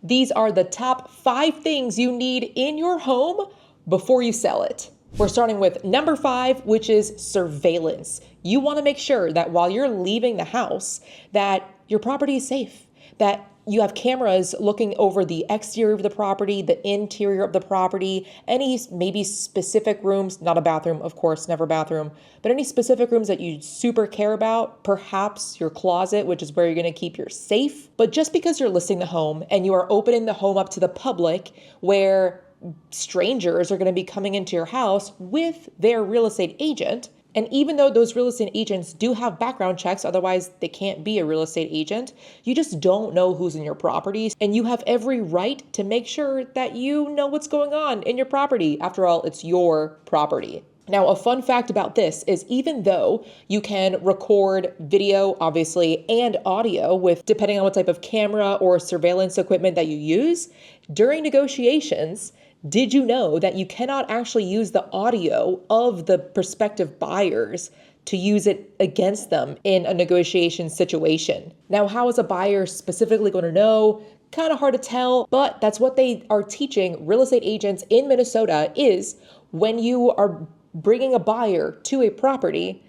These are the top 5 things you need in your home before you sell it. We're starting with number 5, which is surveillance. You want to make sure that while you're leaving the house, that your property is safe, that you have cameras looking over the exterior of the property, the interior of the property, any maybe specific rooms, not a bathroom, of course, never bathroom, but any specific rooms that you super care about, perhaps your closet, which is where you're going to keep your safe. But just because you're listing the home and you are opening the home up to the public where strangers are going to be coming into your house with their real estate agent, and even though those real estate agents do have background checks, otherwise they can't be a real estate agent, you just don't know who's in your properties. And you have every right to make sure that you know what's going on in your property. After all, it's your property. Now, a fun fact about this is even though you can record video, obviously, and audio with, depending on what type of camera or surveillance equipment that you use, during negotiations, did you know that you cannot actually use the audio of the prospective buyers to use it against them in a negotiation situation? Now, how is a buyer specifically going to know? Kind of hard to tell, but that's what they are teaching real estate agents in Minnesota is when you are bringing a buyer to a property,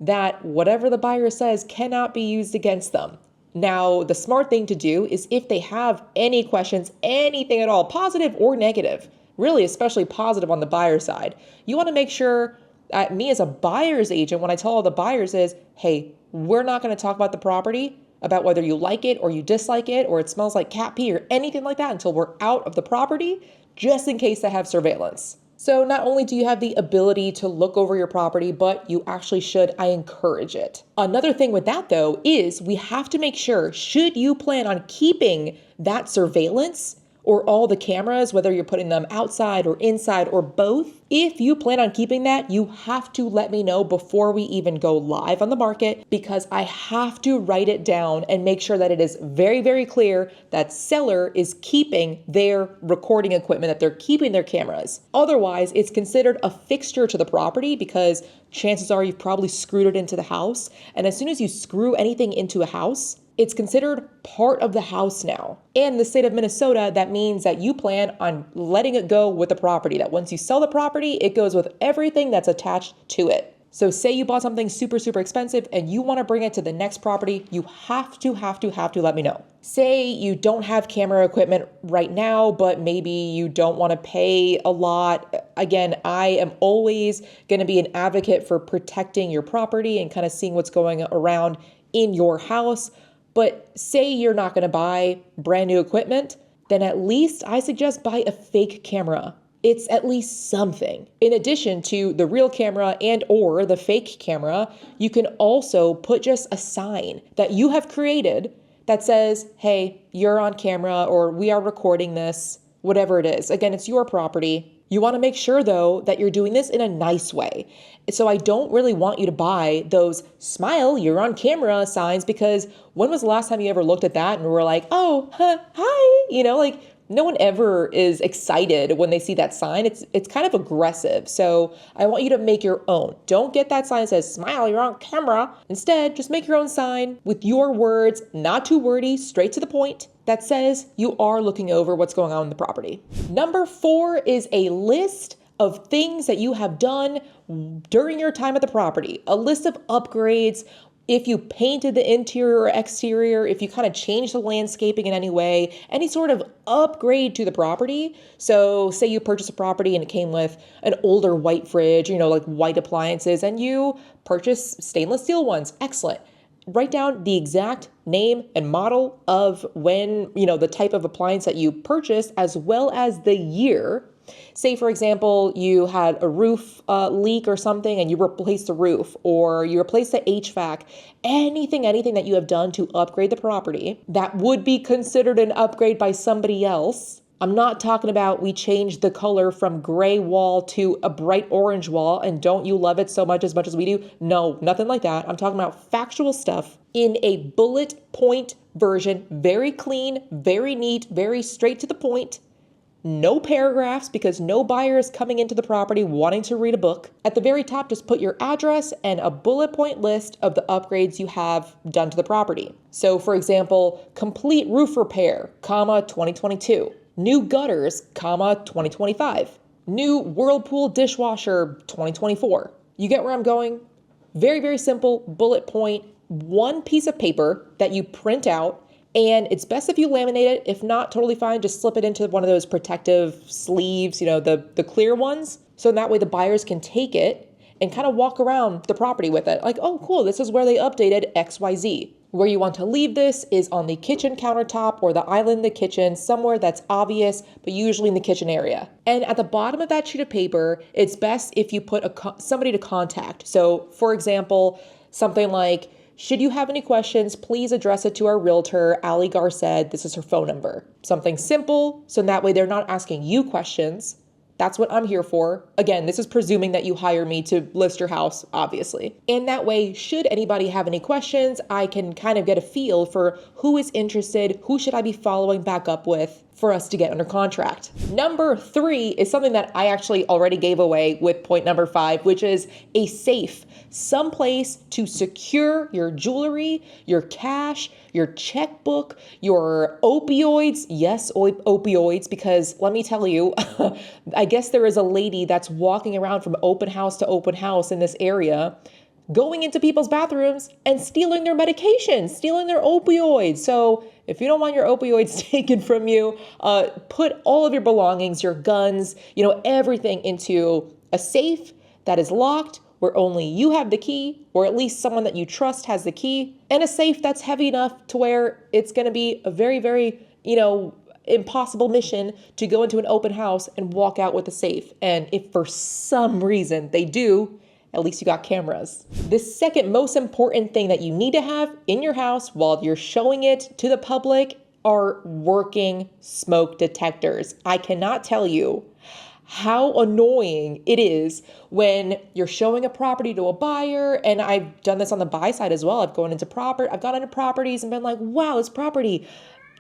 that whatever the buyer says cannot be used against them. Now, the smart thing to do is if they have any questions, anything at all, positive or negative, really especially positive on the buyer side, you want to make sure that me as a buyer's agent, when I tell all the buyers is, hey, we're not going to talk about the property, about whether you like it or you dislike it or it smells like cat pee or anything like that until we're out of the property, just in case they have surveillance. So not only do you have the ability to look over your property, but you actually should. I encourage it. Another thing with that though is we have to make sure, should you plan on keeping that surveillance or all the cameras, whether you're putting them outside or inside or both, if you plan on keeping that, you have to let me know before we even go live on the market, because I have to write it down and make sure that it is very, very clear that seller is keeping their recording equipment, that they're keeping their cameras. Otherwise, it's considered a fixture to the property because chances are you've probably screwed it into the house. And as soon as you screw anything into a house, it's considered part of the house now. And in the state of Minnesota, that means that you plan on letting it go with the property, that once you sell the property, it goes with everything that's attached to it. So say you bought something super, super expensive and you want to bring it to the next property, you have to let me know. Say you don't have camera equipment right now, but maybe you don't want to pay a lot. Again, I am always going to be an advocate for protecting your property and kind of seeing what's going around in your house. But say you're not going to buy brand new equipment, then at least I suggest buy a fake camera. It's at least something. In addition to the real camera and or the fake camera, you can also put just a sign that you have created that says, hey, you're on camera or we are recording this, whatever it is. Again, it's your property. You want to make sure, though, that you're doing this in a nice way. So I don't really want you to buy those smile, you're on camera signs, because when was the last time you ever looked at that and were like, oh, hi, like no one ever is excited when they see that sign. It's kind of aggressive. So I want you to make your own. Don't get that sign that says, smile, you're on camera. Instead, just make your own sign with your words, not too wordy, straight to the point, that says you are looking over what's going on in the property. Number 4 is a list of things that you have done during your time at the property. A list of upgrades. If you painted the interior or exterior, if you kind of changed the landscaping in any way, any sort of upgrade to the property. So say you purchased a property and it came with an older white fridge, like white appliances, and you purchased stainless steel ones. Excellent. Write down the exact name and model of when, the type of appliance that you purchased, as well as the year. Say, for example, you had a roof leak or something and you replaced the roof, or you replaced the HVAC, anything that you have done to upgrade the property that would be considered an upgrade by somebody else. I'm not talking about we changed the color from gray wall to a bright orange wall and don't you love it so much as we do? No, nothing like that. I'm talking about factual stuff in a bullet point version, very clean, very neat, very straight to the point. No paragraphs because no buyer is coming into the property wanting to read a book. At the very top, just put your address and a bullet point list of the upgrades you have done to the property. So for example, complete roof repair, 2022. New gutters, 2025. New Whirlpool dishwasher, 2024. You get where I'm going? Very, very simple bullet point, one piece of paper that you print out. And it's best if you laminate it. If not, totally fine. Just slip it into one of those protective sleeves, the clear ones. So that way the buyers can take it and kind of walk around the property with it. Like, oh, cool, this is where they updated XYZ. Where you want to leave this is on the kitchen countertop or the island in the kitchen, somewhere that's obvious, but usually in the kitchen area. And at the bottom of that sheet of paper, it's best if you put somebody to contact. So for example, something like, should you have any questions, please address it to our realtor, Allie Garced. This is her phone number. Something simple, so that way they're not asking you questions. That's what I'm here for. Again, this is presuming that you hire me to list your house, obviously. And that way, should anybody have any questions, I can kind of get a feel for who is interested, who should I be following back up with for us to get under contract. Number 3 is something that I actually already gave away with point number 5, which is a safe, someplace to secure your jewelry, your cash, your checkbook, your opioids. Yes, opioids, because let me tell you, I guess there is a lady that's walking around from open house to open house in this area, going into people's bathrooms and stealing their medications, stealing their opioids. So if you don't want your opioids taken from you, put all of your belongings, your guns, everything into a safe that is locked, where only you have the key, or at least someone that you trust has the key, and a safe that's heavy enough to where it's going to be a very, very, impossible mission to go into an open house and walk out with a safe. And if for some reason they do, at least you got cameras. The second most important thing that you need to have in your house while you're showing it to the public are working smoke detectors. I cannot tell you how annoying it is when you're showing a property to a buyer, and I've done this on the buy side as well. I've gone into properties and been like, wow, this property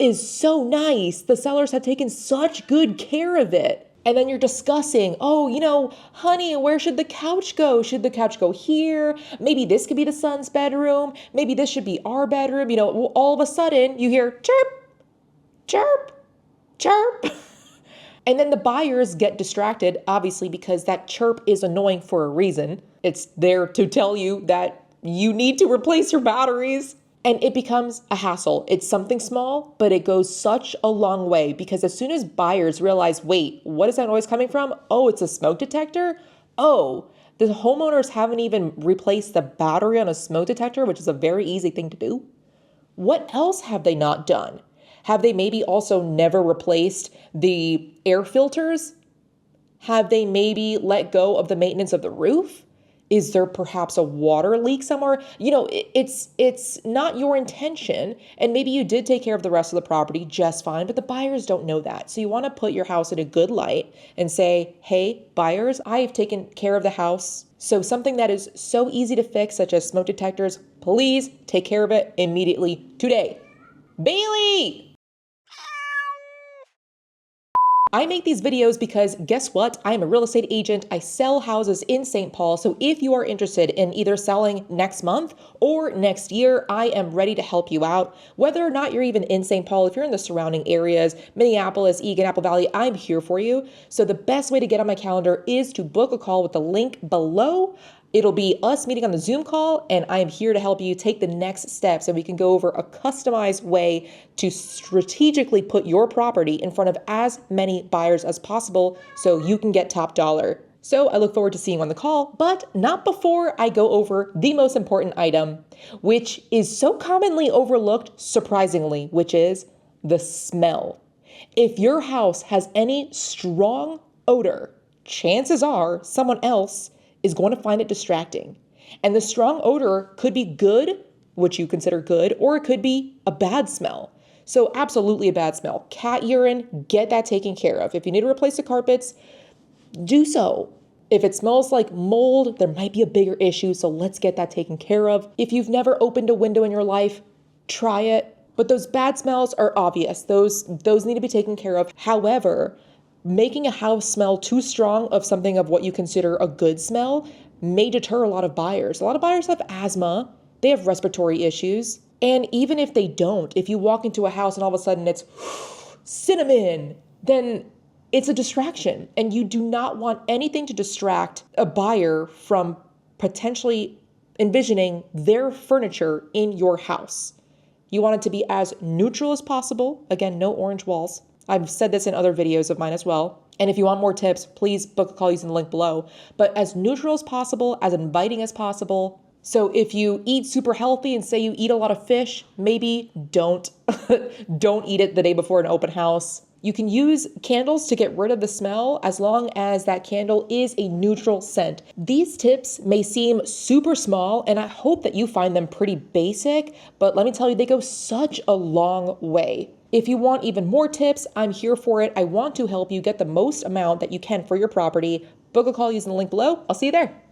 is so nice. The sellers have taken such good care of it. And then you're discussing, honey, where should the couch go? Should the couch go here? Maybe this could be the son's bedroom. Maybe this should be our bedroom. All of a sudden you hear chirp, chirp, chirp. And then the buyers get distracted, obviously, because that chirp is annoying for a reason. It's there to tell you that you need to replace your batteries. And it becomes a hassle. It's something small, but it goes such a long way, because as soon as buyers realize, wait, what is that noise coming from? Oh, it's a smoke detector? Oh, the homeowners haven't even replaced the battery on a smoke detector, which is a very easy thing to do. What else have they not done? Have they maybe also never replaced the air filters? Have they maybe let go of the maintenance of the roof? Is there perhaps a water leak somewhere? It's not your intention, and maybe you did take care of the rest of the property just fine, but the buyers don't know that. So you want to put your house in a good light and say, hey, buyers, I have taken care of the house. So something that is so easy to fix, such as smoke detectors, please take care of it immediately today. Bailey! I make these videos because guess what? I am a real estate agent. I sell houses in St. Paul. So if you are interested in either selling next month or next year, I am ready to help you out. Whether or not you're even in St. Paul, if you're in the surrounding areas, Minneapolis, Eagen, Apple Valley, I'm here for you. So the best way to get on my calendar is to book a call with the link below. It'll be us meeting on the Zoom call, and I am here to help you take the next steps, and we can go over a customized way to strategically put your property in front of as many buyers as possible so you can get top dollar. So I look forward to seeing you on the call, but not before I go over the most important item, which is so commonly overlooked, surprisingly, which is the smell. If your house has any strong odor, chances are someone else is going to find it distracting. And the strong odor could be good, which you consider good, or it could be a bad smell. So absolutely a bad smell. Cat urine, get that taken care of. If you need to replace the carpets, do so. If it smells like mold, there might be a bigger issue, so let's get that taken care of. If you've never opened a window in your life, try it. But those bad smells are obvious. Those need to be taken care of. However, making a house smell too strong of something of what you consider a good smell may deter a lot of buyers. A lot of buyers have asthma, they have respiratory issues, and even if they don't, if you walk into a house and all of a sudden it's cinnamon, then it's a distraction, and you do not want anything to distract a buyer from potentially envisioning their furniture in your house. You want it to be as neutral as possible. Again, no orange walls. I've said this in other videos of mine as well. And if you want more tips, please book a call using the link below. But as neutral as possible, as inviting as possible. So if you eat super healthy and say you eat a lot of fish, maybe don't eat it the day before an open house. You can use candles to get rid of the smell as long as that candle is a neutral scent. These tips may seem super small, and I hope that you find them pretty basic, but let me tell you, they go such a long way. If you want even more tips, I'm here for it. I want to help you get the most amount that you can for your property. Book a call using the link below. I'll see you there.